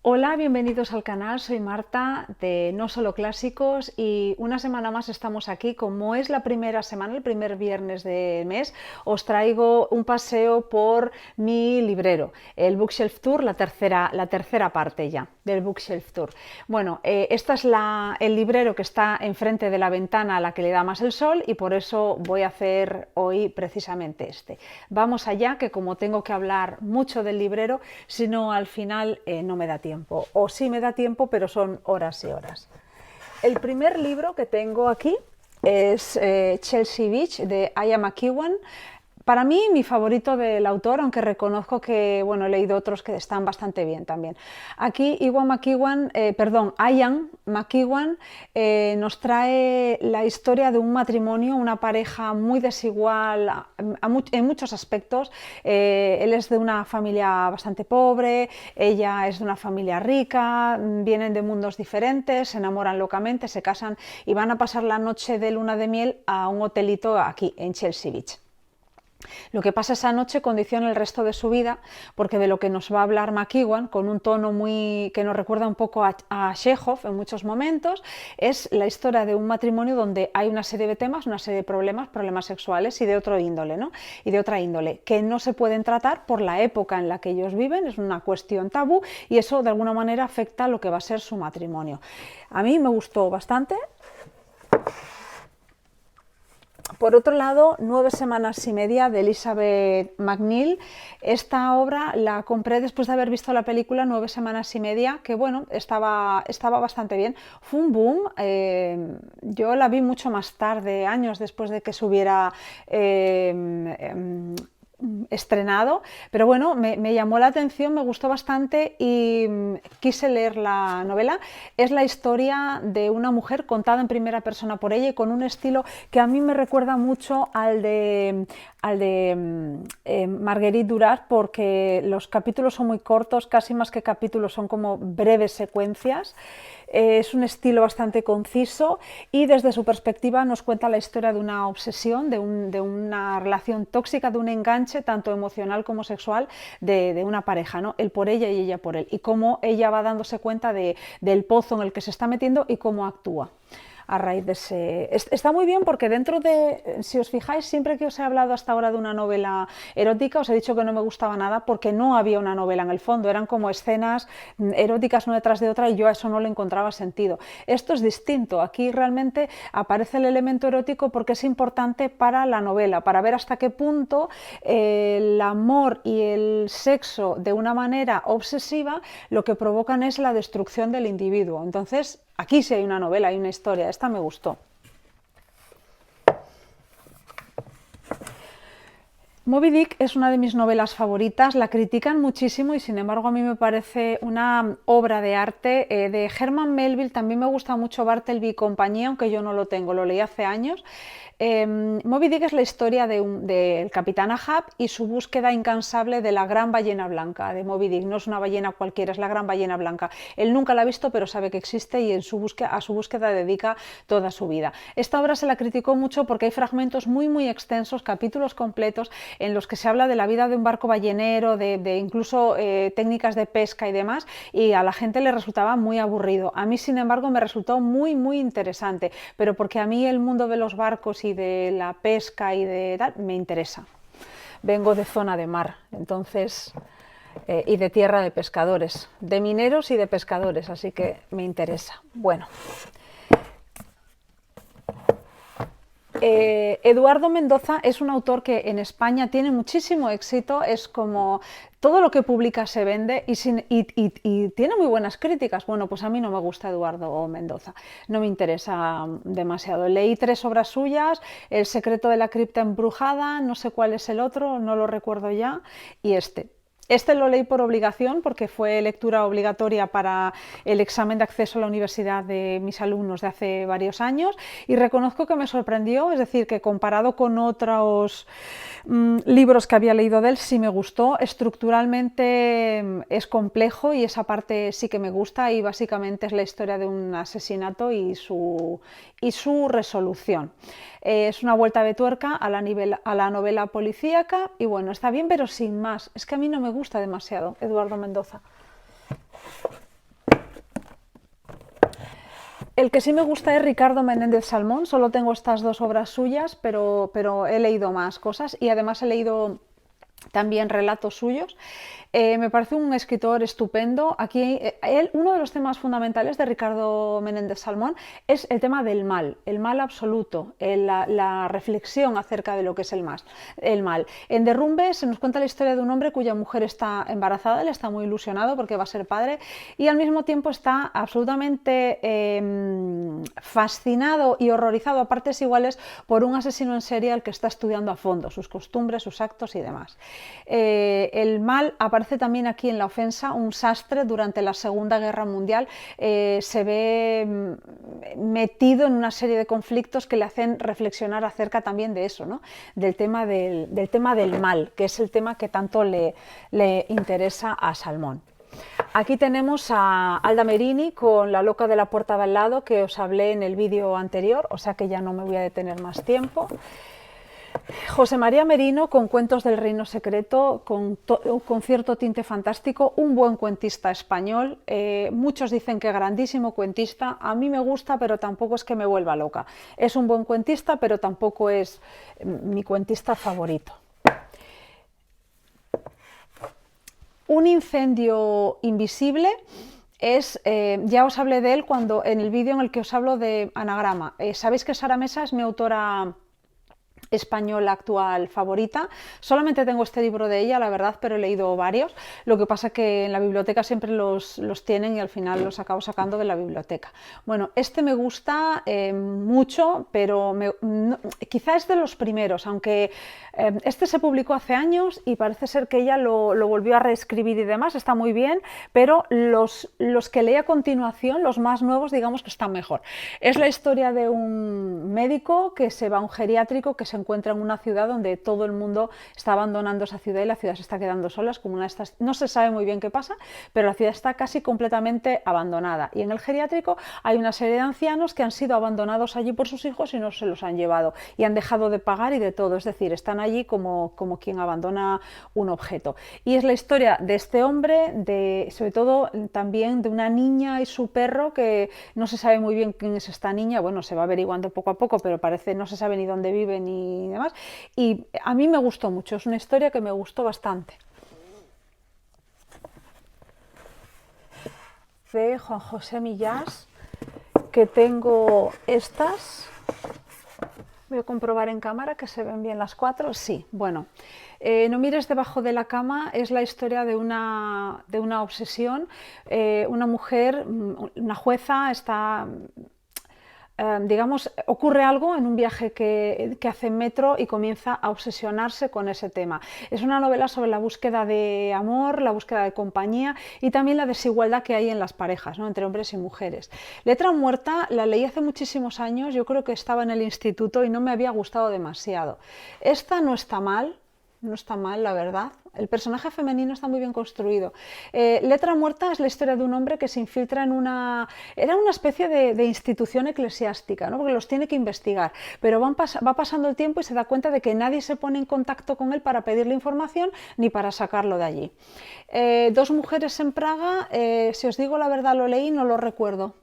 Hola, bienvenidos al canal, soy Marta de No Solo Clásicos y una semana más estamos aquí. Como es la primera semana, el primer viernes del mes, os traigo un paseo por mi librero, el Bookshelf Tour, la tercera parte ya del Bookshelf Tour. Bueno, este es el librero que está enfrente de la ventana a la que le da más el sol y por eso voy a hacer hoy precisamente este. Vamos allá, que como tengo que hablar mucho del librero, si no al final no me da tiempo. O sí me da tiempo, pero son horas y horas. El primer libro que tengo aquí es Chelsea Beach de Ian McEwan. Para mí, mi favorito del autor, aunque reconozco que bueno, he leído otros que están bastante bien también. Aquí Ian McEwan nos trae la historia de un matrimonio, una pareja muy desigual en muchos aspectos. Él es de una familia bastante pobre, ella es de una familia rica, vienen de mundos diferentes, se enamoran locamente, se casan y van a pasar la noche de luna de miel a un hotelito aquí en Chelsea Beach. Lo que pasa esa noche condiciona el resto de su vida, porque de lo que nos va a hablar McEwan, con un tono que nos recuerda un poco a Chekhov en muchos momentos, es la historia de un matrimonio donde hay una serie de temas, una serie de problemas sexuales y de otro índole, ¿no? Y de otra índole, que no se pueden tratar por la época en la que ellos viven, es una cuestión tabú y eso de alguna manera afecta a lo que va a ser su matrimonio. A mí me gustó bastante. Por otro lado, 9 semanas y media de Elizabeth McNeill. Esta obra la compré después de haber visto la película 9 semanas y media, que bueno, estaba bastante bien. Fue un boom. Yo la vi mucho más tarde, años después de que se hubiera estrenado, pero bueno, me llamó la atención, me gustó bastante y quise leer la novela. Es la historia de una mujer contada en primera persona por ella y con un estilo que a mí me recuerda mucho al de Marguerite Duras, porque los capítulos son muy cortos, casi más que capítulos, son como breves secuencias. Es un estilo bastante conciso y desde su perspectiva nos cuenta la historia de una obsesión, de una relación tóxica, de un enganche tanto emocional como sexual de una pareja, ¿no? Él por ella y ella por él, y cómo ella va dándose cuenta del pozo en el que se está metiendo y cómo actúa a raíz de ese... Está muy bien porque dentro de, si os fijáis, siempre que os he hablado hasta ahora de una novela erótica, os he dicho que no me gustaba nada porque no había una novela en el fondo, eran como escenas eróticas una detrás de otra y yo a eso no le encontraba sentido. Esto es distinto, aquí realmente aparece el elemento erótico porque es importante para la novela, para ver hasta qué punto el amor y el sexo de una manera obsesiva lo que provocan es la destrucción del individuo. Entonces, aquí sí hay una novela, hay una historia, esta me gustó. Moby Dick es una de mis novelas favoritas, la critican muchísimo y sin embargo a mí me parece una obra de arte. De Herman Melville también me gusta mucho Bartleby y compañía, aunque yo no lo tengo, lo leí hace años. Moby Dick es la historia del capitán Ahab y su búsqueda incansable de la gran ballena blanca de Moby Dick. No es una ballena cualquiera, es la gran ballena blanca. Él nunca la ha visto, pero sabe que existe y a su búsqueda dedica toda su vida. Esta obra se la criticó mucho porque hay fragmentos muy extensos, capítulos completos, en los que se habla de la vida de un barco ballenero, de incluso técnicas de pesca y demás, y a la gente le resultaba muy aburrido. A mí, sin embargo, me resultó muy interesante, pero porque a mí el mundo de los barcos y de la pesca y de tal me interesa. Vengo de zona de mar, entonces, y de tierra de pescadores, de mineros y de pescadores, así que me interesa. Bueno. Eduardo Mendoza es un autor que en España tiene muchísimo éxito, es como todo lo que publica se vende y tiene muy buenas críticas. Bueno, pues a mí no me gusta Eduardo Mendoza, no me interesa demasiado. Leí 3 obras suyas, El secreto de la cripta embrujada, no sé cuál es el otro, no lo recuerdo ya, y este. Este lo leí por obligación porque fue lectura obligatoria para el examen de acceso a la universidad de mis alumnos de hace varios años y reconozco que me sorprendió, es decir, que comparado con otros libros que había leído de él sí me gustó. Estructuralmente es complejo y esa parte sí que me gusta y básicamente es la historia de un asesinato y su resolución. Es una vuelta de tuerca a la novela policíaca y bueno, está bien, pero sin más. Es que a mí no me gusta demasiado Eduardo Mendoza. El que sí me gusta es Ricardo Menéndez Salmón, solo tengo estas dos obras suyas, pero he leído más cosas y además he leído también relatos suyos. Me parece un escritor estupendo. Aquí, uno de los temas fundamentales de Ricardo Menéndez Salmón es el tema del mal, el mal absoluto, la reflexión acerca de lo que es el mal. En Derrumbe se nos cuenta la historia de un hombre cuya mujer está embarazada, él está muy ilusionado porque va a ser padre y al mismo tiempo está absolutamente fascinado y horrorizado a partes iguales por un asesino en serie al que está estudiando a fondo sus costumbres, sus actos y demás. El mal aparece también aquí en La ofensa, un sastre durante la Segunda Guerra Mundial se ve metido en una serie de conflictos que le hacen reflexionar acerca también de eso, ¿no? del tema del mal, que es el tema que tanto le interesa a Salmón. Aquí tenemos a Alda Merini con La loca de la puerta de al lado, que os hablé en el vídeo anterior, o sea que ya no me voy a detener más tiempo. José María Merino con Cuentos del Reino Secreto, con cierto tinte fantástico, un buen cuentista español. Muchos dicen que grandísimo cuentista, a mí me gusta, pero tampoco es que me vuelva loca. Es un buen cuentista, pero tampoco es mi cuentista favorito. Un incendio invisible es, ya os hablé de él en el vídeo en el que os hablo de Anagrama. Sabéis que Sara Mesa es mi autora española actual favorita. Solamente tengo este libro de ella, la verdad, pero he leído varios. Lo que pasa que en la biblioteca siempre los tienen y al final los acabo sacando de la biblioteca. Bueno, este me gusta mucho, pero quizá es de los primeros, aunque este se publicó hace años y parece ser que ella lo volvió a reescribir y demás, está muy bien, pero los que leí a continuación, los más nuevos, digamos que están mejor. Es la historia de un médico que se va a un geriátrico que se encuentra en una ciudad donde todo el mundo está abandonando esa ciudad y la ciudad se está quedando sola, es como una de estas, no se sabe muy bien qué pasa, pero la ciudad está casi completamente abandonada y en el geriátrico hay una serie de ancianos que han sido abandonados allí por sus hijos y no se los han llevado y han dejado de pagar y de todo, es decir, están allí como quien abandona un objeto. Y es la historia de este hombre, sobre todo también de una niña y su perro, que no se sabe muy bien quién es esta niña, bueno, se va averiguando poco a poco, pero parece no se sabe ni dónde vive ni demás, y a mí me gustó mucho, es una historia que me gustó bastante. De Juan José Millás, que tengo estas, voy a comprobar en cámara que se ven bien las cuatro, sí, bueno. No mires debajo de la cama es la historia de una obsesión, una mujer, una jueza está... digamos, ocurre algo en un viaje que hace en metro y comienza a obsesionarse con ese tema. Es una novela sobre la búsqueda de amor, la búsqueda de compañía y también la desigualdad que hay en las parejas, ¿no? Entre hombres y mujeres. Letra muerta la leí hace muchísimos años, yo creo que estaba en el instituto y no me había gustado demasiado. Esta no está mal. No está mal, la verdad. El personaje femenino está muy bien construido. Letra muerta es la historia de un hombre que se infiltra en era una especie de institución eclesiástica, ¿no? Porque los tiene que investigar, pero va pasando el tiempo y se da cuenta de que nadie se pone en contacto con él para pedirle información ni para sacarlo de allí. Dos mujeres en Praga, si os digo la verdad lo leí, no lo recuerdo.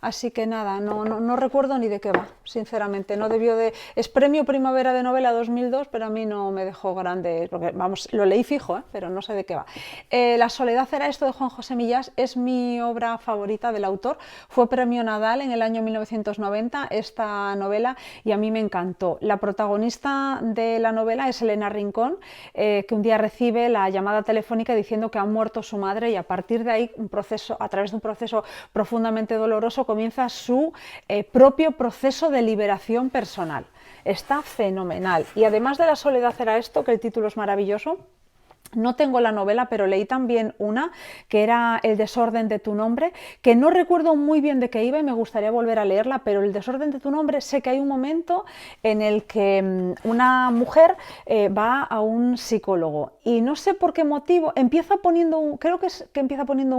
Así que nada, no recuerdo ni de qué va, sinceramente. No debió de... Es premio Primavera de Novela 2002, pero a mí no me dejó grande, porque vamos, lo leí fijo, pero no sé de qué va. La soledad era esto, de Juan José Millás, es mi obra favorita del autor. Fue premio Nadal en el año 1990 esta novela y a mí me encantó. La protagonista de la novela es Elena Rincón, que un día recibe la llamada telefónica diciendo que ha muerto su madre y a partir de ahí, a través de un proceso profundamente doloroso, comienza su propio proceso de liberación personal. Está fenomenal. Y además de La soledad era esto, que el título es maravilloso, no tengo la novela, pero leí también una que era El desorden de tu nombre, que no recuerdo muy bien de qué iba y me gustaría volver a leerla, pero El desorden de tu nombre, sé que hay un momento en el que una mujer va a un psicólogo y no sé por qué motivo, creo que empieza poniendo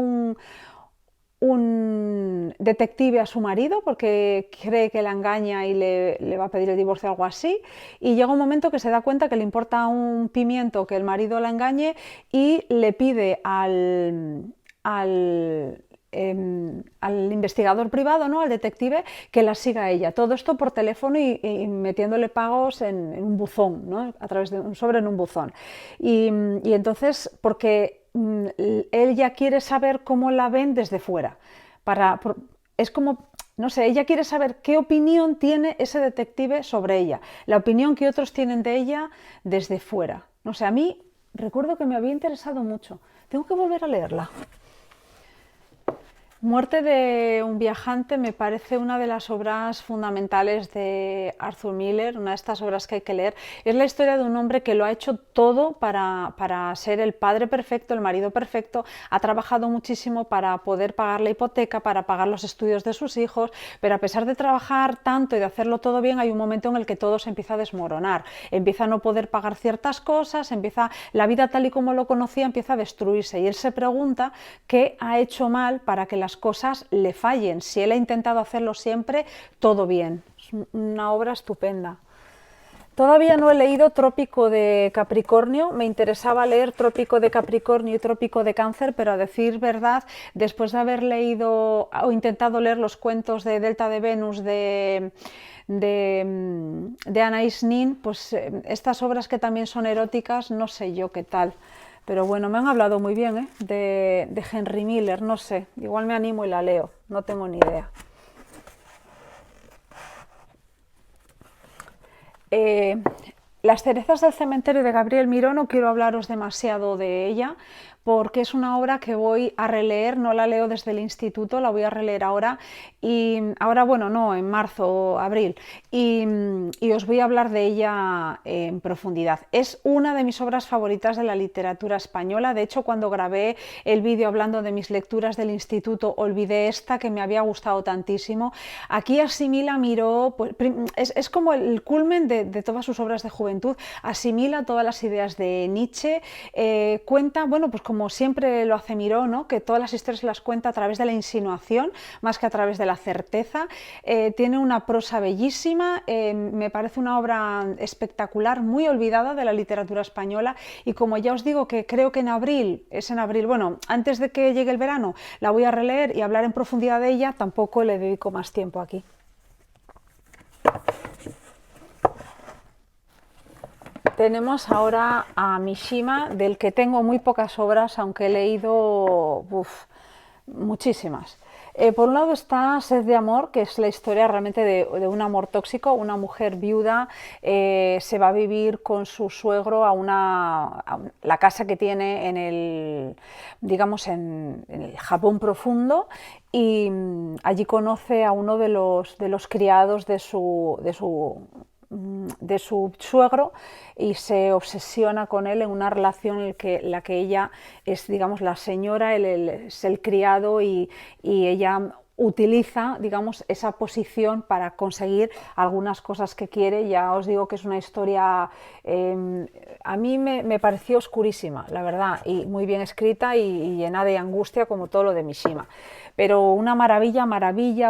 un detective a su marido porque cree que la engaña y le va a pedir el divorcio o algo así, y llega un momento que se da cuenta que le importa un pimiento que el marido la engañe y le pide al al investigador privado, ¿no? Al detective, que la siga a ella. Todo esto por teléfono y metiéndole pagos en un buzón, ¿no? A través de un sobre en un buzón. Y entonces, porque él ya quiere saber cómo la ven desde fuera. Es como, no sé, ella quiere saber qué opinión tiene ese detective sobre ella, la opinión que otros tienen de ella desde fuera. No sé, a mí recuerdo que me había interesado mucho. Tengo que volver a leerla. Muerte de un viajante me parece una de las obras fundamentales de Arthur Miller, una de estas obras que hay que leer. Es la historia de un hombre que lo ha hecho todo para ser el padre perfecto, el marido perfecto, ha trabajado muchísimo para poder pagar la hipoteca, para pagar los estudios de sus hijos, pero a pesar de trabajar tanto y de hacerlo todo bien, hay un momento en el que todo se empieza a desmoronar, empieza a no poder pagar ciertas cosas, la vida tal y como lo conocía empieza a destruirse y él se pregunta qué ha hecho mal para que las cosas le fallen. Si él ha intentado hacerlo siempre, todo bien. Es una obra estupenda. Todavía no he leído Trópico de Capricornio, me interesaba leer Trópico de Capricornio y Trópico de Cáncer, pero a decir verdad, después de haber leído o intentado leer los cuentos de Delta de Venus de Anais Nin, pues estas obras que también son eróticas, no sé yo qué tal. Pero bueno, me han hablado muy bien de Henry Miller, no sé, igual me animo y la leo, no tengo ni idea. Las cerezas del cementerio de Gabriel Miró, no quiero hablaros demasiado de ella, porque es una obra que voy a releer, no la leo desde el instituto, la voy a releer ahora, y ahora, bueno, no, en marzo o abril, y os voy a hablar de ella en profundidad. Es una de mis obras favoritas de la literatura española, de hecho, cuando grabé el vídeo hablando de mis lecturas del instituto, olvidé esta que me había gustado tantísimo. Aquí asimila Miró, pues, es como el culmen de todas sus obras de juventud, asimila todas las ideas de Nietzsche, cuenta, bueno, pues como siempre lo hace Miró, ¿no? Que todas las historias las cuenta a través de la insinuación más que a través de la certeza, tiene una prosa bellísima, me parece una obra espectacular, muy olvidada de la literatura española y como ya os digo que creo que en abril, bueno, antes de que llegue el verano, la voy a releer y hablar en profundidad de ella, tampoco le dedico más tiempo aquí. Tenemos ahora a Mishima, del que tengo muy pocas obras, aunque he leído muchísimas. Por un lado está Sed de amor, que es la historia realmente de un amor tóxico. Una mujer viuda se va a vivir con su suegro a la casa que tiene en el, digamos, en el Japón profundo y allí conoce a uno de los criados de su suegro y se obsesiona con él en una relación en la que ella es, digamos, la señora, él es el criado y ella utiliza, digamos, esa posición para conseguir algunas cosas que quiere. Ya os digo que es una historia, a mí me pareció oscurísima, la verdad, y muy bien escrita y llena de angustia como todo lo de Mishima. Pero una maravilla,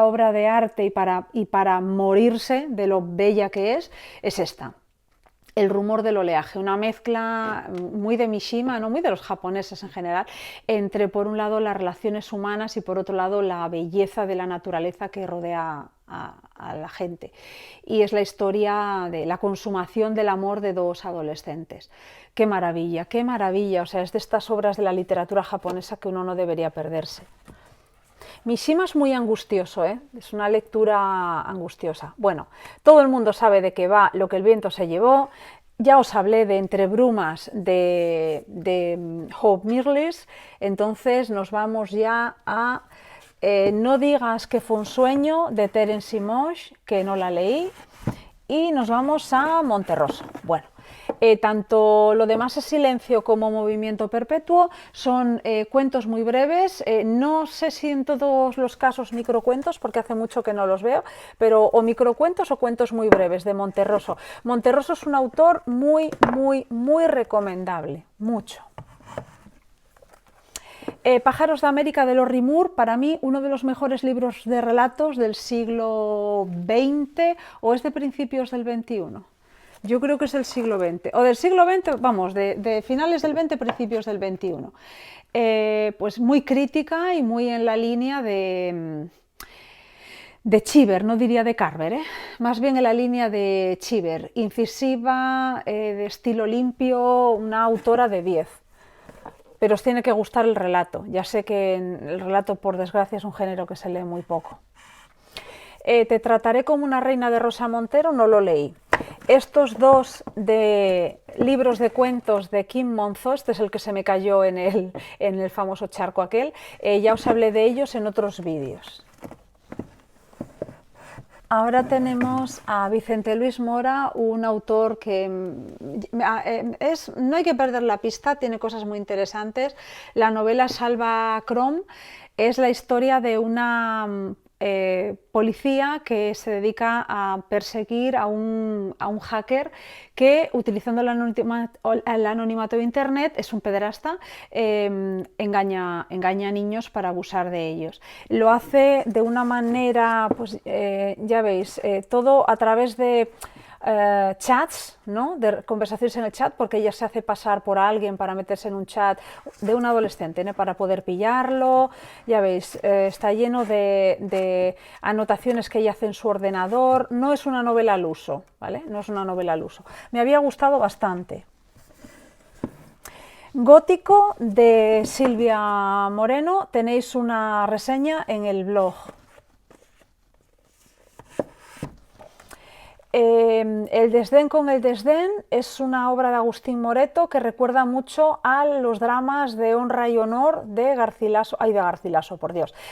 obra de arte y para morirse de lo bella que es esta. El rumor del oleaje, una mezcla muy de Mishima, ¿no? Muy de los japoneses en general, entre por un lado las relaciones humanas y por otro lado la belleza de la naturaleza que rodea a la gente. Y es la historia de la consumación del amor de dos adolescentes. Qué maravilla, o sea, es de estas obras de la literatura japonesa que uno no debería perderse. Mishima es muy angustioso, es una lectura angustiosa. Bueno, todo el mundo sabe de qué va Lo que el viento se llevó. Ya os hablé de Entre brumas de Hope Mirrlees, entonces nos vamos ya a No digas que fue un sueño de Terence Mosh, que no la leí, y nos vamos a Monterroso. Bueno, tanto Lo demás es silencio como Movimiento perpetuo son cuentos muy breves, no sé si en todos los casos microcuentos, porque hace mucho que no los veo, pero o microcuentos o cuentos muy breves de Monterroso. Monterroso es un autor muy recomendable, mucho. Pájaros de América de Lorrie Moore, para mí uno de los mejores libros de relatos del siglo XX o es de principios del XXI. Yo creo que es del siglo XX, o del siglo XX, vamos, de finales del XX, principios del XXI. Pues muy crítica y muy en la línea de Cheever, no diría de Carver, más bien en la línea de Cheever, incisiva, de estilo limpio, una autora de 10. Pero os tiene que gustar el relato. Ya sé que el relato, por desgracia, es un género que se lee muy poco. Te trataré como una reina de Rosa Montero, no lo leí. Estos dos libros de cuentos de Kim Monzó, este es el que se me cayó en el famoso charco aquel, ya os hablé de ellos en otros vídeos. Ahora tenemos a Vicente Luis Mora, un autor que no hay que perder la pista, tiene cosas muy interesantes. La novela Salva Crom es la historia de una policía que se dedica a perseguir a un hacker que, utilizando el anonimato de internet, es un pederasta, engaña a niños para abusar de ellos. Lo hace de una manera, pues ya veis, todo a través de chats, ¿no? De conversaciones en el chat, porque ella se hace pasar por alguien para meterse en un chat de un adolescente, ¿no? Para poder pillarlo. Ya veis, está lleno de anotaciones que ella hace en su ordenador. No es una novela al uso, ¿vale? No es una novela al uso. Me había gustado bastante. Gótico, de Silvia Moreno, tenéis una reseña en el blog. El desdén con el desdén es una obra de Agustín Moreto que recuerda mucho a los dramas de Honra y Honor de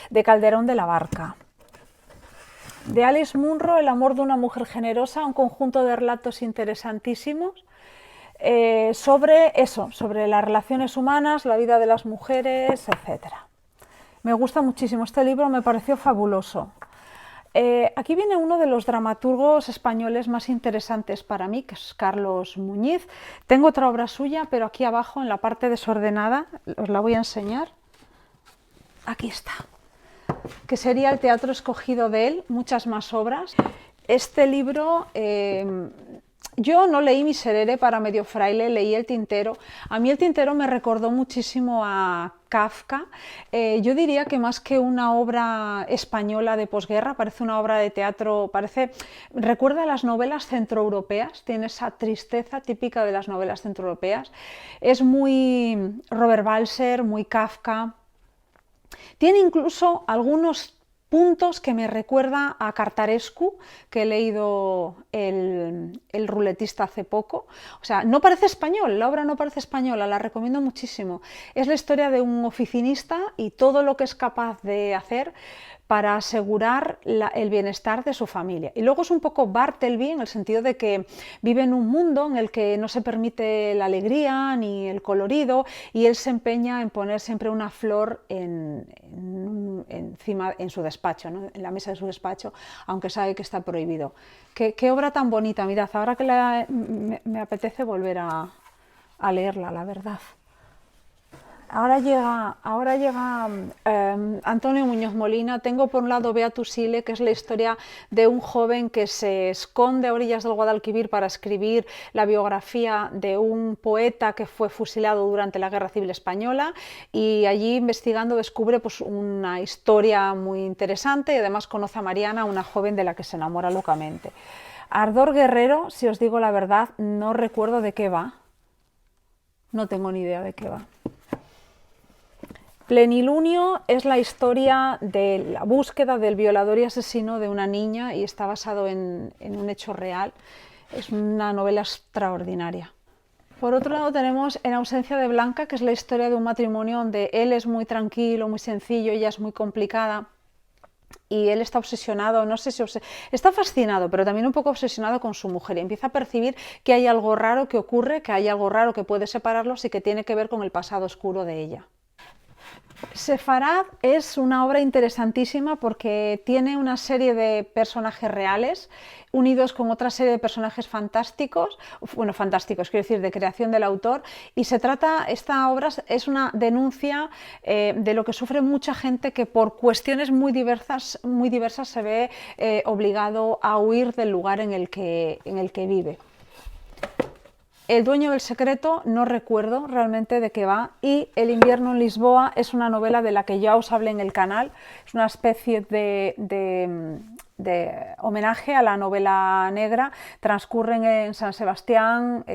de Calderón de la Barca. De Alice Munro, El amor de una mujer generosa, un conjunto de relatos interesantísimos sobre las relaciones humanas, la vida de las mujeres, etc. Me gusta muchísimo, este libro me pareció fabuloso. Aquí viene uno de los dramaturgos españoles más interesantes para mí, que es Carlos Muñiz. Tengo otra obra suya, pero aquí abajo, en la parte desordenada, os la voy a enseñar. Aquí está, que sería El teatro escogido de él, muchas más obras. Este libro, yo no leí Miserere para medio fraile, leí El tintero. A mí El tintero me recordó muchísimo a Kafka. Yo diría que más que una obra española de posguerra, parece una obra de teatro, recuerda a las novelas centroeuropeas, tiene esa tristeza típica de las novelas centroeuropeas. Es muy Robert Balser, muy Kafka. Tiene incluso algunos puntos que me recuerda a Cartarescu, que he leído el ruletista hace poco. O sea, no parece español, la obra no parece española, la recomiendo muchísimo. Es la historia de un oficinista y todo lo que es capaz de hacer para asegurar el bienestar de su familia. Y luego es un poco Bartleby, en el sentido de que vive en un mundo en el que no se permite la alegría ni el colorido, y él se empeña en poner siempre una flor encima en su despacho, ¿no? En la mesa de su despacho, aunque sabe que está prohibido. Qué obra tan bonita, mirad, ahora que me apetece volver a leerla, la verdad. Ahora llega Antonio Muñoz Molina. Tengo por un lado Beatus Ile, que es la historia de un joven que se esconde a orillas del Guadalquivir para escribir la biografía de un poeta que fue fusilado durante la Guerra Civil Española, y allí investigando descubre pues, una historia muy interesante, y además conoce a Mariana, una joven de la que se enamora locamente. Ardor Guerrero, si os digo la verdad, no recuerdo de qué va. No tengo ni idea de qué va. Plenilunio es la historia de la búsqueda del violador y asesino de una niña, y está basado en un hecho real. Es una novela extraordinaria. Por otro lado tenemos En ausencia de Blanca, que es la historia de un matrimonio donde él es muy tranquilo, muy sencillo, ella es muy complicada. Y él está obsesionado, no sé si está fascinado, pero también un poco obsesionado con su mujer, y empieza a percibir que hay algo raro que ocurre, que hay algo raro que puede separarlos y que tiene que ver con el pasado oscuro de ella. Sefarad es una obra interesantísima porque tiene una serie de personajes reales unidos con otra serie de personajes fantásticos, bueno, fantásticos, quiero decir, de creación del autor, y esta obra es una denuncia de lo que sufre mucha gente que por cuestiones muy diversas se ve obligado a huir del lugar en el que vive. El dueño del secreto no recuerdo realmente de qué va, y El invierno en Lisboa es una novela de la que ya os hablé en el canal. Es una especie de homenaje a la novela negra, transcurren en San Sebastián.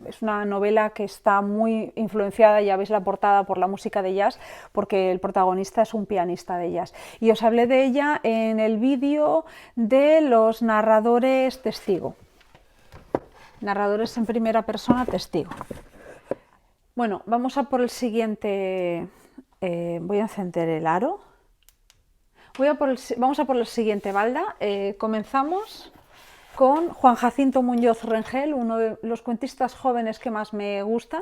Es una novela que está muy influenciada, ya veis la portada, por la música de jazz, porque el protagonista es un pianista de jazz. Y os hablé de ella en el vídeo de los narradores testigo. Narradores en primera persona testigo. Bueno, vamos a por el siguiente. Voy a encender el aro. Vamos a por el siguiente balda. Comenzamos con Juan Jacinto Muñoz Rengel, uno de los cuentistas jóvenes que más me gustan.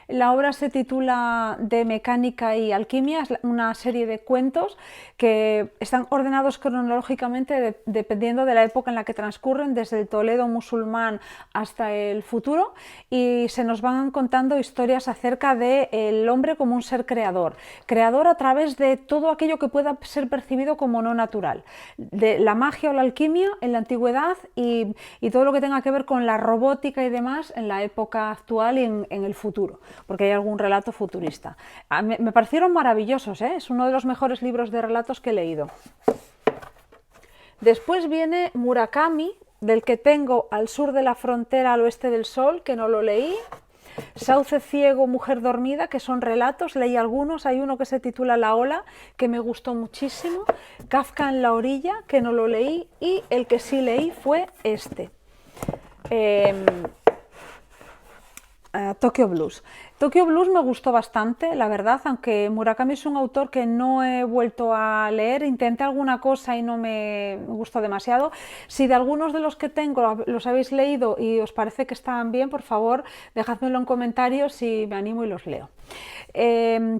La obra se titula De mecánica y alquimia, es una serie de cuentos que están ordenados cronológicamente dependiendo de la época en la que transcurren, desde el Toledo musulmán hasta el futuro, y se nos van contando historias acerca del hombre como un ser creador, creador a través de todo aquello que pueda ser percibido como no natural, de la magia o la alquimia en la antigüedad y todo lo que tenga que ver con la robótica y demás en la época actual y en el futuro, porque hay algún relato futurista. Me parecieron maravillosos, ¿eh? Es uno de los mejores libros de relatos que he leído. Después viene Murakami, del que tengo Al sur de la frontera, al oeste del sol, que no lo leí. Sauce ciego, mujer dormida, que son relatos, leí algunos. Hay uno que se titula La ola, que me gustó muchísimo. Kafka en la orilla, que no lo leí, y el que sí leí fue este. Tokyo Blues. Tokyo Blues me gustó bastante, la verdad, aunque Murakami es un autor que no he vuelto a leer. Intenté alguna cosa y no me gustó demasiado. Si de algunos de los que tengo los habéis leído y os parece que están bien, por favor, dejádmelo en comentarios y me animo y los leo.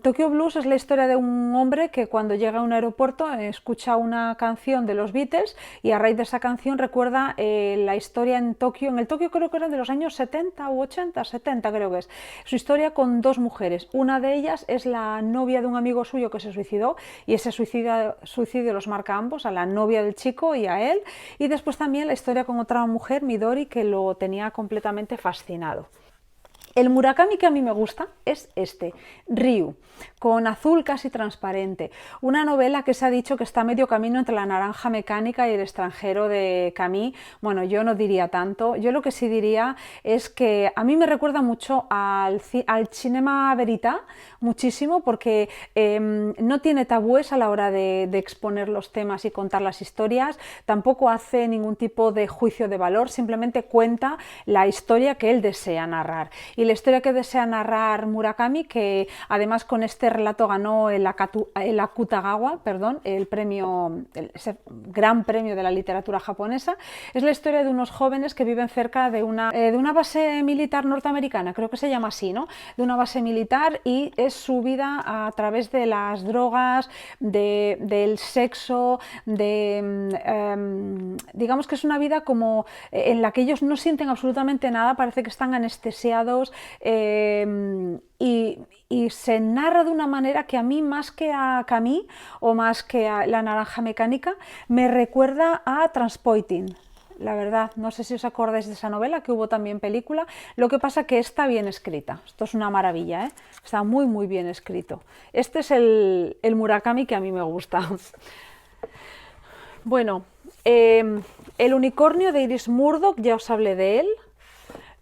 Tokyo Blues es la historia de un hombre que cuando llega a un aeropuerto escucha una canción de los Beatles y a raíz de esa canción recuerda la historia en Tokio, creo que era de los años 70 u 80, 70 creo que es, su historia con dos mujeres. Una de ellas es la novia de un amigo suyo que se suicidó, y ese suicidio los marca a ambos, a la novia del chico y a él, y después también la historia con otra mujer, Midori, que lo tenía completamente fascinado. El Murakami que a mí me gusta es este, Ryu, con azul casi transparente, una novela que se ha dicho que está a medio camino entre La naranja mecánica y El extranjero de Camus. Bueno, yo no diría tanto, yo lo que sí diría es que a mí me recuerda mucho al cinema verita, muchísimo, porque no tiene tabúes a la hora de exponer los temas y contar las historias, tampoco hace ningún tipo de juicio de valor, simplemente cuenta la historia que él desea narrar. Y la historia que desea narrar Murakami, que además con este relato ganó el Akutagawa, ese gran premio de la literatura japonesa, es la historia de unos jóvenes que viven cerca de una base militar norteamericana, creo que se llama así, ¿no? De una base militar, y es su vida a través de las drogas, del sexo, digamos que es una vida como en la que ellos no sienten absolutamente nada, parece que están anestesiados, y se narra de una manera que a mí, más que a Camus o más que a La naranja mecánica, me recuerda a Transpoiting. La verdad, no sé si os acordáis de esa novela, que hubo también película. Lo que pasa que está bien escrita, esto es una maravilla, ¿eh? Está muy muy bien escrito. Este es el Murakami que a mí me gusta. Bueno, El unicornio de Iris Murdoch, ya os hablé de él.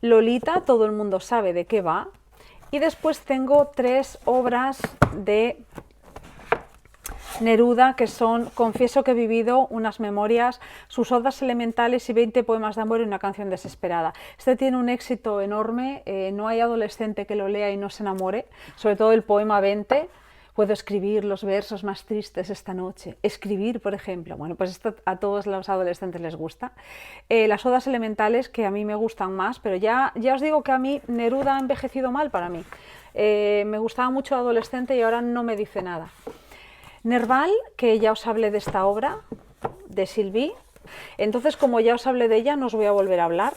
Lolita, todo el mundo sabe de qué va. Y después tengo 3 obras de Neruda, que son Confieso que he vivido, unas memorias, sus odas elementales y 20 poemas de amor y una canción desesperada. Este tiene un éxito enorme, no hay adolescente que lo lea y no se enamore, sobre todo el poema 20. Puedo escribir los versos más tristes esta noche. Escribir, por ejemplo. Bueno, pues esto a todos los adolescentes les gusta. Las odas elementales, que a mí me gustan más, pero ya os digo que a mí Neruda ha envejecido mal para mí. Me gustaba mucho adolescente y ahora no me dice nada. Nerval, que ya os hablé de esta obra, de Sylvie. Entonces, como ya os hablé de ella, no os voy a volver a hablar.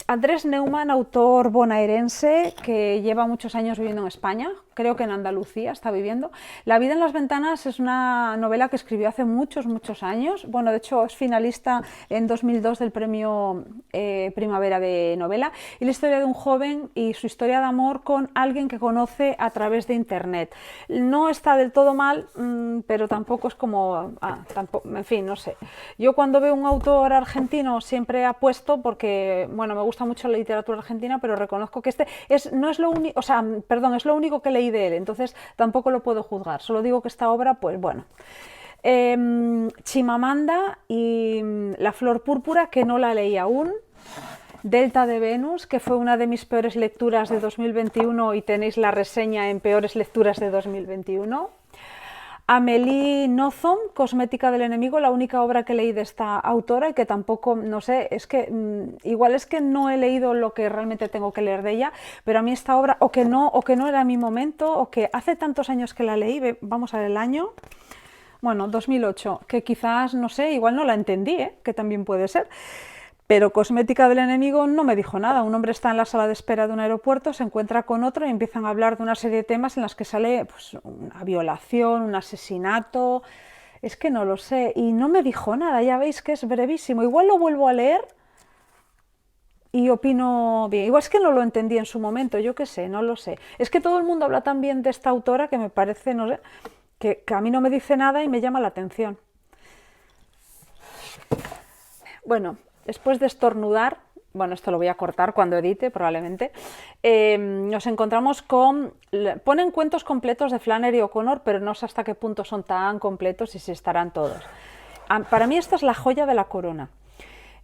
Andrés Neumann, autor bonaerense que lleva muchos años viviendo en España, creo que en Andalucía está viviendo. La vida en las ventanas es una novela que escribió hace muchos, muchos años. Bueno, de hecho es finalista en 2002 del premio Primavera de novela, y la historia de un joven y su historia de amor con alguien que conoce a través de internet. No está del todo mal, pero tampoco es como, tampoco, en fin, no sé. Yo cuando veo un autor argentino siempre apuesto porque, bueno, me gusta mucho la literatura argentina, pero reconozco que no es lo único, o sea, perdón, es lo único que leí de él, entonces tampoco lo puedo juzgar. Solo digo que esta obra, pues bueno. Chimamanda y La flor púrpura, que no la leí aún. Delta de Venus, que fue una de mis peores lecturas de 2021 y tenéis la reseña en peores lecturas de 2021. Amélie Nothomb, Cosmética del enemigo, la única obra que leí de esta autora y que tampoco, no sé, es que igual es que no he leído lo que realmente tengo que leer de ella, pero a mí esta obra o que no era mi momento, o que hace tantos años que la leí, vamos a ver el año, bueno, 2008, que quizás, no sé, igual no la entendí, que también puede ser. Pero Cosmética del enemigo no me dijo nada. Un hombre está en la sala de espera de un aeropuerto, se encuentra con otro y empiezan a hablar de una serie de temas en las que sale pues, una violación, un asesinato. Es que no lo sé. Y no me dijo nada, ya veis que es brevísimo. Igual lo vuelvo a leer y opino bien. Igual es que no lo entendí en su momento, yo qué sé, no lo sé. Es que todo el mundo habla tan bien de esta autora que me parece, no sé, que a mí no me dice nada y me llama la atención. Bueno, después de estornudar, bueno, esto lo voy a cortar cuando edite probablemente, nos encontramos con, ponen cuentos completos de Flannery O'Connor, pero no sé hasta qué punto son tan completos y si estarán todos. Para mí esta es la joya de la corona.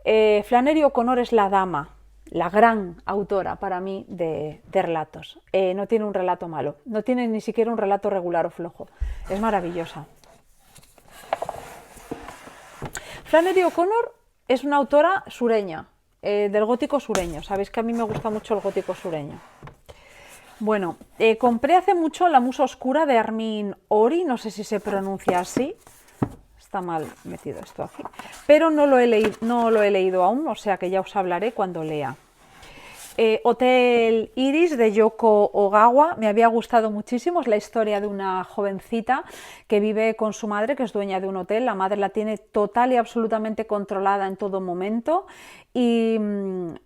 Flannery O'Connor es la dama, la gran autora para mí de relatos. No tiene un relato malo, no tiene ni siquiera un relato regular o flojo, es maravillosa. Flannery O'Connor es una autora sureña, del gótico sureño. Sabéis que a mí me gusta mucho el gótico sureño. Bueno, compré hace mucho La musa oscura de Armin Ori, no sé si se pronuncia así, está mal metido esto aquí, pero no lo he leído aún, o sea que ya os hablaré cuando lea. Hotel Iris de Yoko Ogawa, me había gustado muchísimo, es la historia de una jovencita que vive con su madre, que es dueña de un hotel. La madre la tiene total y absolutamente controlada en todo momento y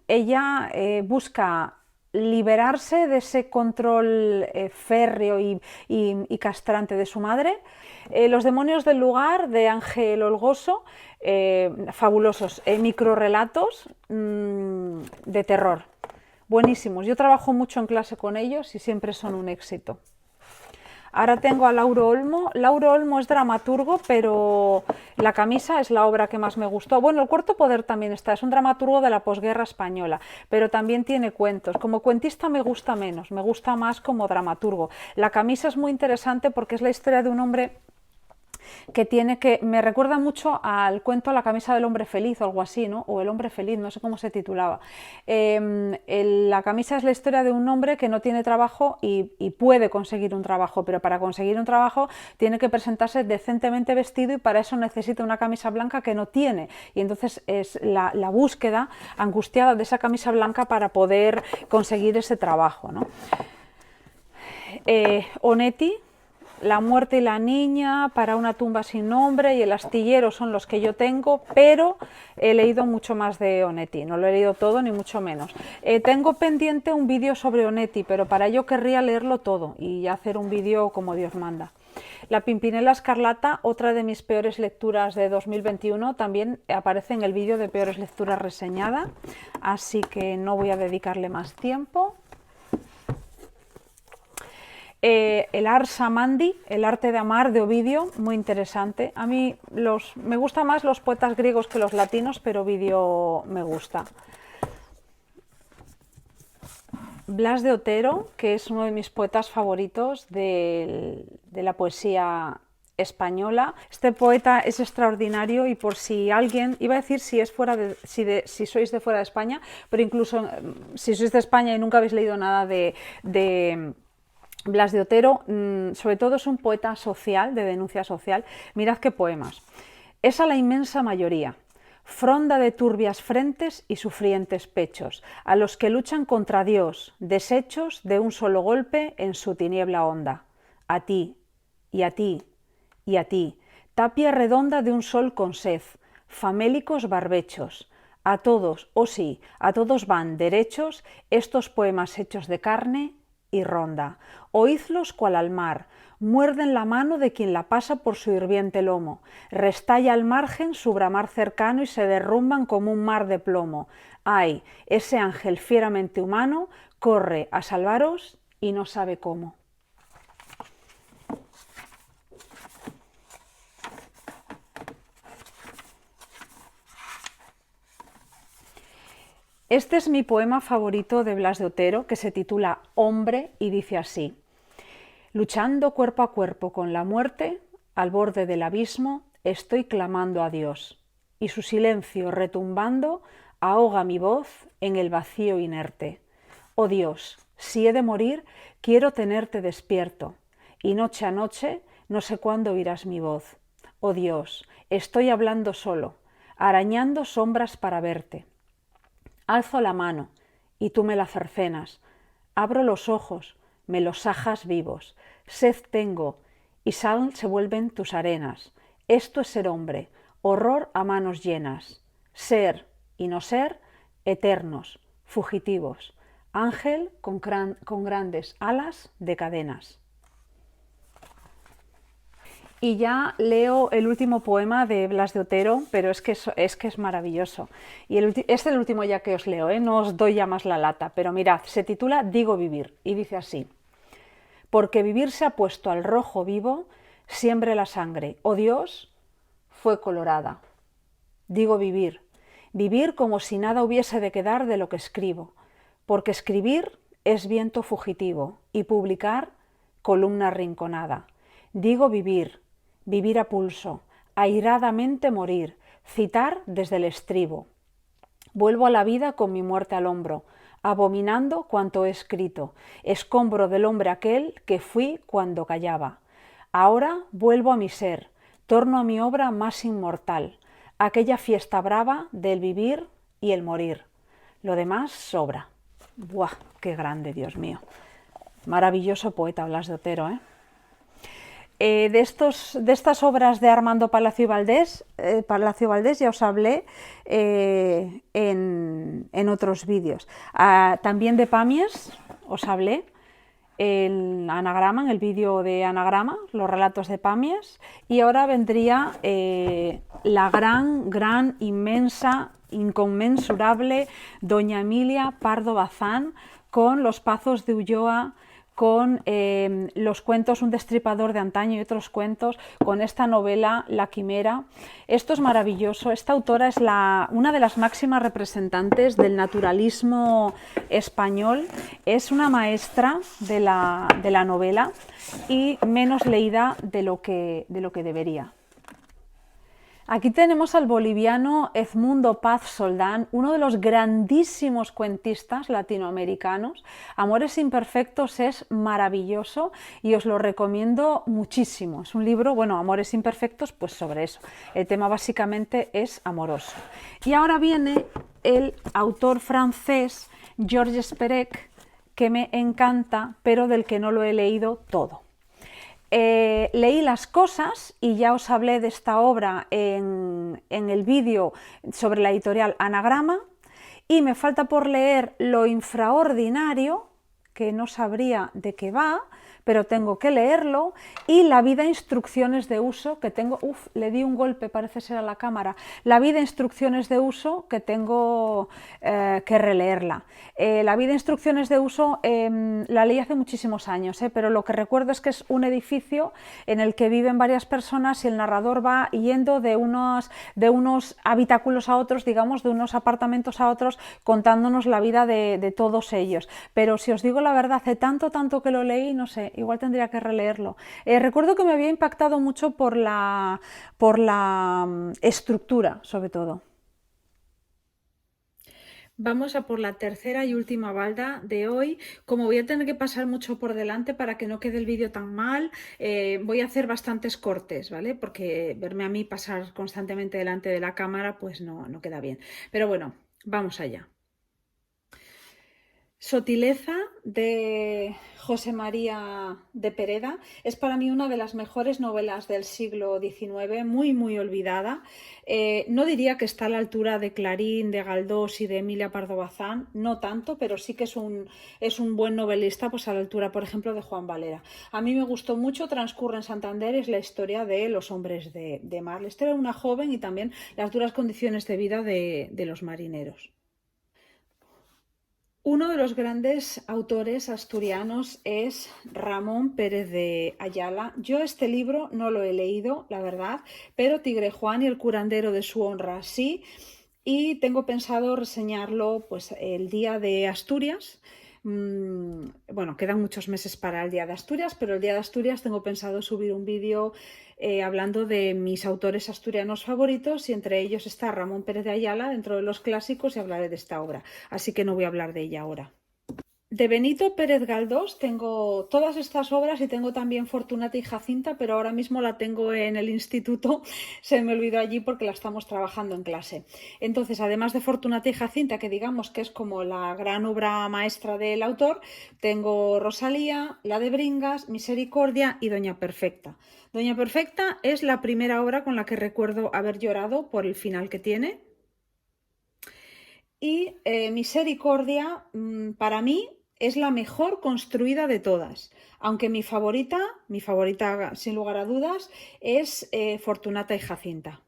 ella busca liberarse de ese control férreo y castrante de su madre. Los demonios del lugar de Ángel Olgoso, fabulosos, microrelatos de terror. Buenísimos, yo trabajo mucho en clase con ellos y siempre son un éxito. Ahora tengo a Lauro Olmo. Lauro Olmo es dramaturgo, pero La camisa es la obra que más me gustó. Bueno, El cuarto poder también está, es un dramaturgo de la posguerra española, pero también tiene cuentos. Como cuentista me gusta menos, me gusta más como dramaturgo. La camisa es muy interesante porque es la historia de un hombre que me recuerda mucho al cuento La camisa del hombre feliz o algo así, ¿no? O El hombre feliz, no sé cómo se titulaba. La camisa es la historia de un hombre que no tiene trabajo y puede conseguir un trabajo, pero para conseguir un trabajo tiene que presentarse decentemente vestido y para eso necesita una camisa blanca que no tiene. Y entonces es la búsqueda angustiada de esa camisa blanca para poder conseguir ese trabajo, ¿no? Onetti, La muerte y la niña, Para una tumba sin nombre y El astillero son los que yo tengo, pero he leído mucho más de Onetti, no lo he leído todo ni mucho menos. Tengo pendiente un vídeo sobre Onetti, pero para ello querría leerlo todo y hacer un vídeo como Dios manda. La Pimpinela Escarlata, otra de mis peores lecturas de 2021, también aparece en el vídeo de peores lecturas reseñada, así que no voy a dedicarle más tiempo. El Ars Amandi, El arte de amar de Ovidio, muy interesante. A mí me gustan más los poetas griegos que los latinos, pero Ovidio me gusta. Blas de Otero, que es uno de mis poetas favoritos de la poesía española. Este poeta es extraordinario y por si alguien, iba a decir si sois de fuera de España, pero incluso si sois de España y nunca habéis leído nada de Blas de Otero, sobre todo es un poeta social, de denuncia social. Mirad qué poemas. Es a la inmensa mayoría. fronda de turbias frentes y sufrientes pechos, a los que luchan contra Dios, deshechos de un solo golpe en su tiniebla honda. A ti, y a ti, y a ti, tapia redonda de un sol con sed, famélicos barbechos. A todos, oh sí, a todos van derechos estos poemas hechos de carne y ronda. Oídlos cual al mar, muerden la mano de quien la pasa por su hirviente lomo, restalla al margen su bramar cercano y se derrumban como un mar de plomo. Ay, ese ángel fieramente humano corre a salvaros y no sabe cómo. Este es mi poema favorito de Blas de Otero, que se titula Hombre y dice así: luchando cuerpo a cuerpo con la muerte, al borde del abismo, estoy clamando a Dios, y su silencio retumbando ahoga mi voz en el vacío inerte. Oh Dios, si he de morir, quiero tenerte despierto, y noche a noche no sé cuándo oirás mi voz. Oh Dios, estoy hablando solo, arañando sombras para verte. Alzo la mano, y tú me la cercenas. Abro los ojos, me los sajas vivos. Sed tengo, y sal se vuelven tus arenas. Esto es ser hombre, horror a manos llenas. Ser y no ser, eternos, fugitivos. Ángel con grandes alas de cadenas. Y ya leo el último poema de Blas de Otero, pero es que es maravilloso. Y es el último ya que os leo, no os doy ya más la lata, pero mirad, se titula Digo vivir, y dice así: porque vivir se ha puesto al rojo vivo, siempre la sangre, oh Dios, fue colorada. Digo vivir, vivir como si nada hubiese de quedar de lo que escribo, porque escribir es viento fugitivo y publicar columna rinconada. Digo vivir, vivir a pulso, airadamente morir, citar desde el estribo. Vuelvo a la vida con mi muerte al hombro, abominando cuanto he escrito, escombro del hombre aquel que fui cuando callaba. Ahora vuelvo a mi ser, torno a mi obra más inmortal, aquella fiesta brava del vivir y el morir. Lo demás sobra. ¡Buah! ¡Qué grande, Dios mío! Maravilloso poeta Blas de Otero, ¿eh? De estas obras de Armando Palacio Valdés ya os hablé en otros vídeos. También de Pàmies os hablé en Anagrama, en el vídeo de Anagrama, los relatos de Pàmies, y ahora vendría la gran, inmensa, inconmensurable Doña Emilia Pardo Bazán con Los Pazos de Ulloa, con los cuentos Un destripador de antaño y otros cuentos, con esta novela La Quimera. Esto es maravilloso. Esta autora es una de las máximas representantes del naturalismo español. Es una maestra de la novela y menos leída de lo que debería. Aquí tenemos al boliviano Edmundo Paz Soldán, uno de los grandísimos cuentistas latinoamericanos. Amores imperfectos es maravilloso y os lo recomiendo muchísimo. Es un libro, bueno, Amores imperfectos, pues sobre eso. El tema básicamente es amoroso. Y ahora viene el autor francés Georges Perec, que me encanta, pero del que no lo he leído todo. Leí Las cosas y ya os hablé de esta obra en el vídeo sobre la editorial Anagrama, y me falta por leer Lo infraordinario, que no sabría de qué va, pero tengo que leerlo, y La vida instrucciones de uso, que tengo, le di un golpe, parece ser a la cámara, La vida instrucciones de uso, que tengo que releerla. La vida instrucciones de uso la leí hace muchísimos años, pero lo que recuerdo es que es un edificio en el que viven varias personas y el narrador va yendo de unos habitáculos a otros, digamos, de unos apartamentos a otros, contándonos la vida de todos ellos. Pero si os digo la verdad, hace tanto que lo leí, no sé, igual tendría que releerlo. Recuerdo que me había impactado mucho por la estructura, sobre todo. Vamos a por la tercera y última balda de hoy. Como voy a tener que pasar mucho por delante para que no quede el vídeo tan mal, voy a hacer bastantes cortes, ¿vale? Porque verme a mí pasar constantemente delante de la cámara, pues no queda bien. Pero bueno, vamos allá. Sotileza de José María de Pereda es para mí una de las mejores novelas del siglo XIX, muy olvidada. No diría que está a la altura de Clarín, de Galdós y de Emilia Pardo Bazán, no tanto, pero sí que es un buen novelista, pues a la altura, por ejemplo, de Juan Valera. A mí me gustó mucho, transcurre en Santander, es la historia de los hombres de mar, la historia de una joven y también las duras condiciones de vida de los marineros. Uno de los grandes autores asturianos es Ramón Pérez de Ayala. Yo este libro no lo he leído, la verdad, pero Tigre Juan y el curandero de su honra sí, y tengo pensado reseñarlo pues el día de Asturias. Bueno, quedan muchos meses para el Día de Asturias, pero el Día de Asturias tengo pensado subir un vídeo hablando de mis autores asturianos favoritos y entre ellos está Ramón Pérez de Ayala dentro de los clásicos y hablaré de esta obra, así que no voy a hablar de ella ahora. De Benito Pérez Galdós tengo todas estas obras y tengo también Fortunata y Jacinta, pero ahora mismo la tengo en el instituto, se me olvidó allí porque la estamos trabajando en clase. Entonces, además de Fortunata y Jacinta, que digamos que es como la gran obra maestra del autor, tengo Rosalía, La de Bringas, Misericordia y Doña Perfecta. Doña Perfecta es la primera obra con la que recuerdo haber llorado por el final que tiene. Y Misericordia, para mí, es la mejor construida de todas, aunque mi favorita sin lugar a dudas, es Fortunata y Jacinta.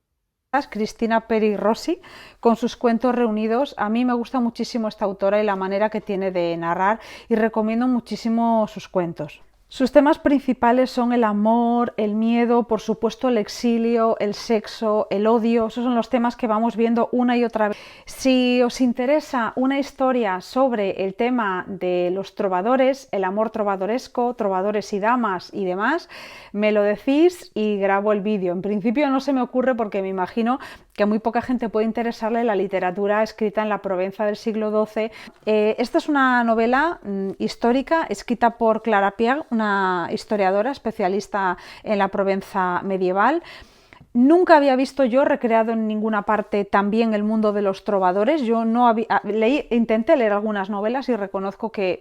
Cristina Peri Rossi, con sus cuentos reunidos. A mí me gusta muchísimo esta autora y la manera que tiene de narrar y recomiendo muchísimo sus cuentos. Sus temas principales son el amor, el miedo, por supuesto el exilio, el sexo, el odio. Esos son los temas que vamos viendo una y otra vez. Si os interesa una historia sobre el tema de los trovadores, el amor trovadoresco, trovadores y damas y demás, me lo decís y grabo el vídeo. En principio no se me ocurre porque me imagino que a muy poca gente puede interesarle la literatura escrita en la Provenza del siglo XII. Esta es una novela histórica escrita por Clara Piag, una historiadora especialista en la Provenza medieval. Nunca había visto yo recreado en ninguna parte también el mundo de los trovadores. Yo no intenté leer algunas novelas y reconozco que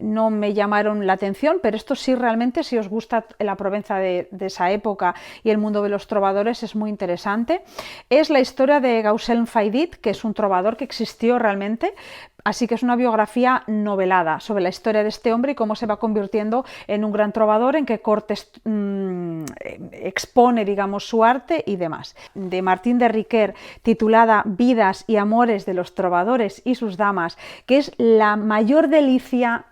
no me llamaron la atención, pero esto sí, realmente, si os gusta la Provenza de esa época y el mundo de los trovadores, es muy interesante. Es la historia de Gaucelm Faidit, que es un trovador que existió realmente, así que es una biografía novelada sobre la historia de este hombre y cómo se va convirtiendo en un gran trovador, en qué cortes expone, digamos, su arte y demás. De Martín de Riquer, titulada Vidas y amores de los trovadores y sus damas, que es la mayor delicia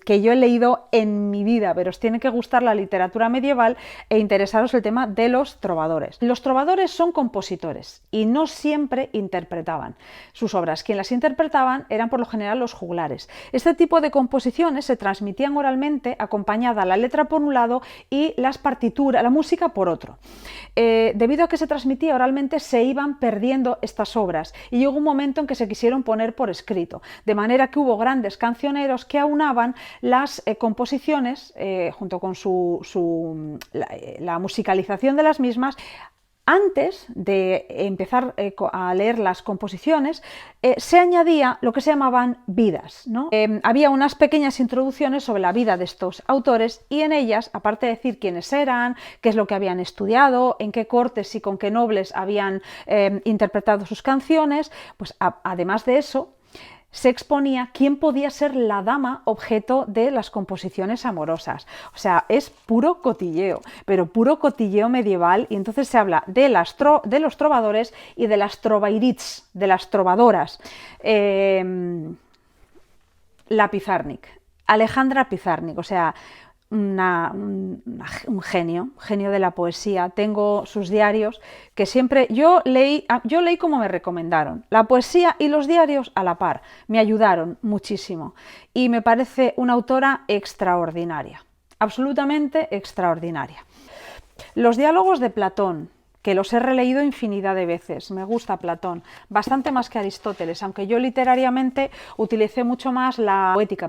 que yo he leído en mi vida, pero os tiene que gustar la literatura medieval e interesaros el tema de los trovadores. Los trovadores son compositores y no siempre interpretaban sus obras. Quien las interpretaban eran por lo general los juglares. Este tipo de composiciones se transmitían oralmente, acompañada la letra por un lado y las partituras, la música por otro. Debido a que se transmitía oralmente, se iban perdiendo estas obras y llegó un momento en que se quisieron poner por escrito, de manera que hubo grandes cancioneros que aunaban las composiciones junto con la musicalización de las mismas. Antes de empezar a leer las composiciones, se añadía lo que se llamaban vidas, ¿no? Había unas pequeñas introducciones sobre la vida de estos autores y en ellas, aparte de decir quiénes eran, qué es lo que habían estudiado, en qué cortes y con qué nobles habían interpretado sus canciones, pues además de eso, se exponía quién podía ser la dama objeto de las composiciones amorosas. O sea, es puro cotilleo, pero puro cotilleo medieval, y entonces se habla de los trovadores y de las trovairits, de las trovadoras. La Pizarnik, Alejandra Pizarnik, o sea, un genio de la poesía. Tengo sus diarios que siempre yo leí como me recomendaron. La poesía y los diarios a la par me ayudaron muchísimo y me parece una autora extraordinaria, absolutamente extraordinaria. Los diálogos de Platón, que los he releído infinidad de veces. Me gusta Platón, bastante más que Aristóteles, aunque yo literariamente utilicé mucho más la poética,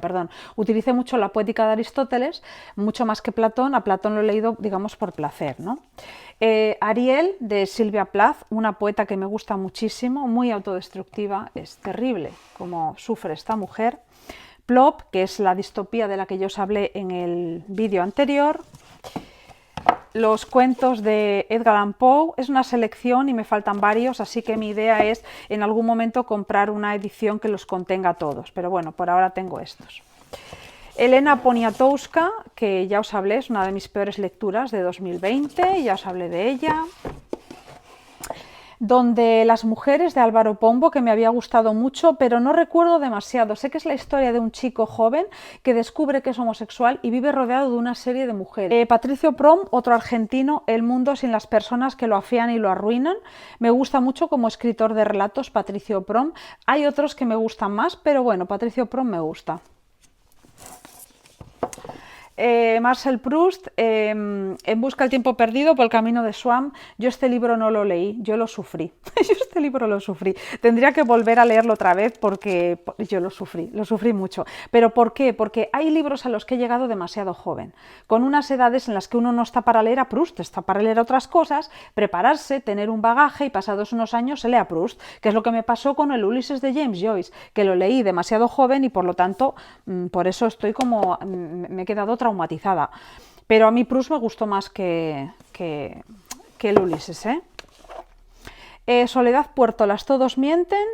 utilicé mucho la poética de Aristóteles, mucho más que Platón. A Platón lo he leído, digamos, por placer, ¿no? Ariel, de Sylvia Plath, una poeta que me gusta muchísimo, muy autodestructiva, es terrible como sufre esta mujer. Plop, que es la distopía de la que yo os hablé en el vídeo anterior. Los cuentos de Edgar Allan Poe, es una selección y me faltan varios, así que mi idea es en algún momento comprar una edición que los contenga todos, pero bueno, por ahora tengo estos. Elena Poniatowska, que ya os hablé, es una de mis peores lecturas de 2020, ya os hablé de ella. Donde las mujeres, de Álvaro Pombo, que me había gustado mucho, pero no recuerdo demasiado. Sé que es la historia de un chico joven que descubre que es homosexual y vive rodeado de una serie de mujeres. Patricio Prom, otro argentino, El mundo sin las personas que lo afean y lo arruinan. Me gusta mucho como escritor de relatos Patricio Prom. Hay otros que me gustan más, pero bueno, Patricio Prom me gusta. Marcel Proust, En busca del tiempo perdido, por el camino de Swan. Yo este libro no lo leí, yo lo sufrí. Yo este libro lo sufrí. Tendría que volver a leerlo otra vez porque yo lo sufrí mucho. ¿Pero por qué? Porque hay libros a los que he llegado demasiado joven, con unas edades en las que uno no está para leer a Proust, está para leer otras cosas, prepararse, tener un bagaje y pasados unos años se lee a Proust, que es lo que me pasó con el Ulises de James Joyce, que lo leí demasiado joven y por lo tanto, por eso estoy como, me he quedado traumatizada. Pero a mí Proust me gustó más que el Ulises, ¿eh? Soledad Puertolas, todos mienten,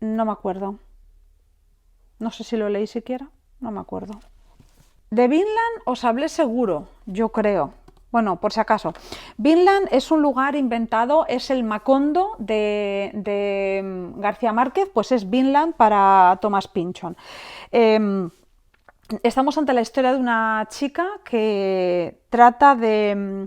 no me acuerdo. No sé si lo leí siquiera, no me acuerdo. De Vinland os hablé seguro, yo creo. Bueno, por si acaso. Vinland es un lugar inventado, es el Macondo de García Márquez, pues es Vinland para Thomas Pynchon. Estamos ante la historia de una chica que trata de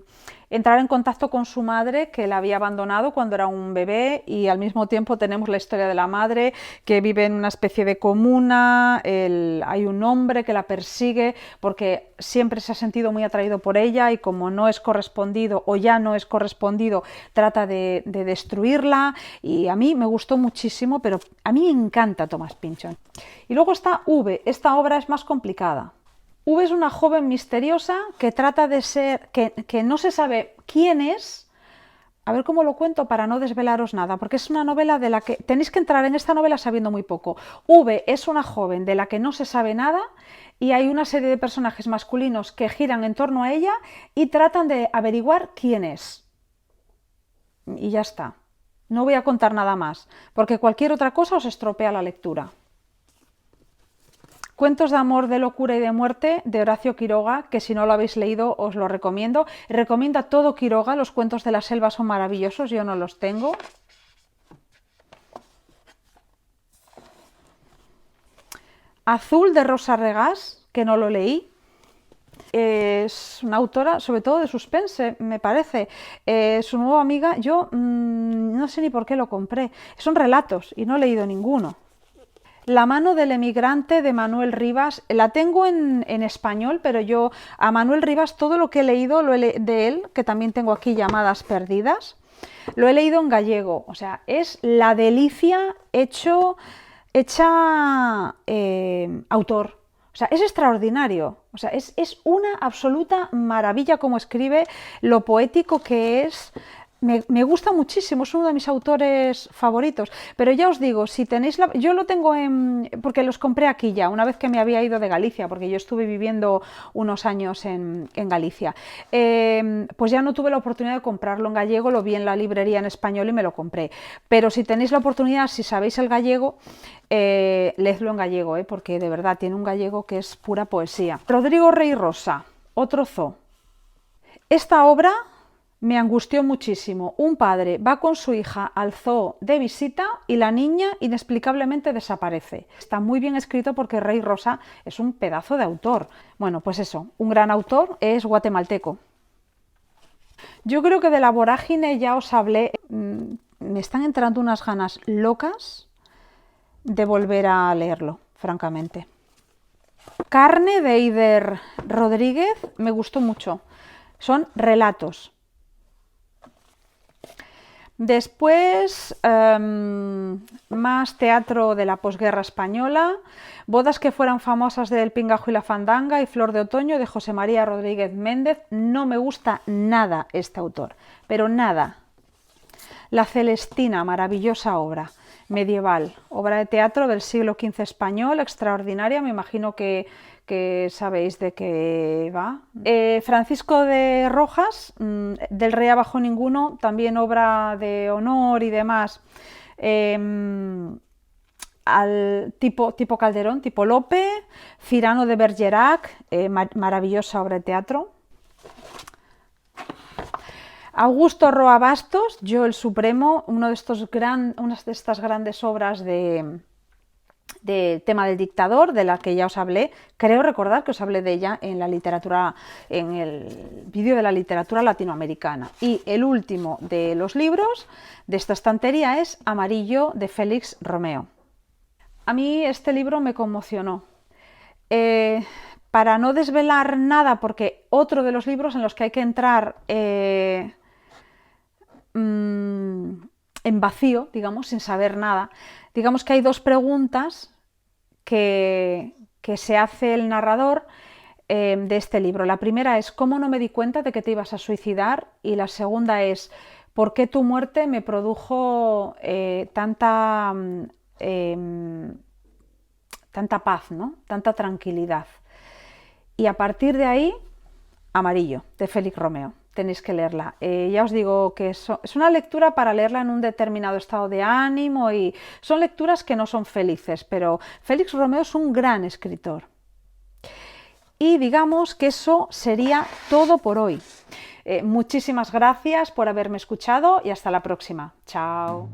entrar en contacto con su madre, que la había abandonado cuando era un bebé, y al mismo tiempo tenemos la historia de la madre que vive en una especie de comuna. Hay un hombre que la persigue porque siempre se ha sentido muy atraído por ella y como no es correspondido o ya no es correspondido, trata de destruirla, y a mí me gustó muchísimo, pero a mí me encanta Thomas Pynchon. Y luego está V, esta obra es más complicada. V es una joven misteriosa que trata de ser, que no se sabe quién es. A ver cómo lo cuento para no desvelaros nada, porque es una novela de la que tenéis que entrar en esta novela sabiendo muy poco. V es una joven de la que no se sabe nada y hay una serie de personajes masculinos que giran en torno a ella y tratan de averiguar quién es. Y ya está. No voy a contar nada más, porque cualquier otra cosa os estropea la lectura. Cuentos de amor, de locura y de muerte, de Horacio Quiroga, que si no lo habéis leído os lo recomiendo. Recomienda todo Quiroga, los cuentos de la selva son maravillosos, yo no los tengo. Azul, de Rosa Regás, que no lo leí. Es una autora, sobre todo de suspense, me parece. Su nueva amiga, yo no sé ni por qué lo compré. Son relatos y no he leído ninguno. La mano del emigrante, de Manuel Rivas, la tengo en español, pero yo a Manuel Rivas todo lo que he leído de él, que también tengo aquí Llamadas perdidas, lo he leído en gallego. O sea, es la delicia hecha autor. O sea, es extraordinario. O sea, es una absoluta maravilla cómo escribe, lo poético que es. Me gusta muchísimo, es uno de mis autores favoritos, pero ya os digo, si tenéis yo lo tengo porque los compré aquí ya, una vez que me había ido de Galicia, porque yo estuve viviendo unos años en Galicia, pues ya no tuve la oportunidad de comprarlo en gallego, lo vi en la librería en español y me lo compré, pero si tenéis la oportunidad, si sabéis el gallego, leedlo en gallego, porque de verdad tiene un gallego que es pura poesía. Rodrigo Rey Rosa, otro zoo. Esta obra me angustió muchísimo. Un padre va con su hija al zoo de visita y la niña inexplicablemente desaparece. Está muy bien escrito porque Rey Rosa es un pedazo de autor. Bueno, pues eso, un gran autor, es guatemalteco. Yo creo que de La vorágine ya os hablé. Me están entrando unas ganas locas de volver a leerlo, francamente. Carne, de Eider Rodríguez, me gustó mucho. Son relatos. Después, más teatro de la posguerra española, Bodas que fueran famosas del Pingajo y la Fandanga y Flor de Otoño de José María Rodríguez Méndez. No me gusta nada este autor, pero nada. La Celestina, maravillosa obra medieval, obra de teatro del siglo XV español, extraordinaria, me imagino que sabéis de qué va. Francisco de Rojas, del Rey abajo ninguno, también obra de honor y demás, al tipo Calderón, tipo Lope. Cyrano de Bergerac, maravillosa obra de teatro. Augusto Roa Bastos, Yo el Supremo, una de estas grandes obras de tema del dictador, de la que ya os hablé. Creo recordar que os hablé de ella en la literatura, en el vídeo de la literatura latinoamericana. Y el último de los libros de esta estantería es Amarillo, de Félix Romeo. A mí este libro me conmocionó. Para no desvelar nada, porque otro de los libros en los que hay que entrar en vacío, digamos, sin saber nada, digamos que hay dos preguntas que se hace el narrador de este libro. La primera es: ¿cómo no me di cuenta de que te ibas a suicidar? Y la segunda es: ¿por qué tu muerte me produjo tanta paz, ¿no? Tanta tranquilidad? Y a partir de ahí, Amarillo, de Félix Romeo. Tenéis que leerla. Ya os digo que es una lectura para leerla en un determinado estado de ánimo, y son lecturas que no son felices, pero Félix Romeo es un gran escritor. Y digamos que eso sería todo por hoy. Muchísimas gracias por haberme escuchado y hasta la próxima. Chao.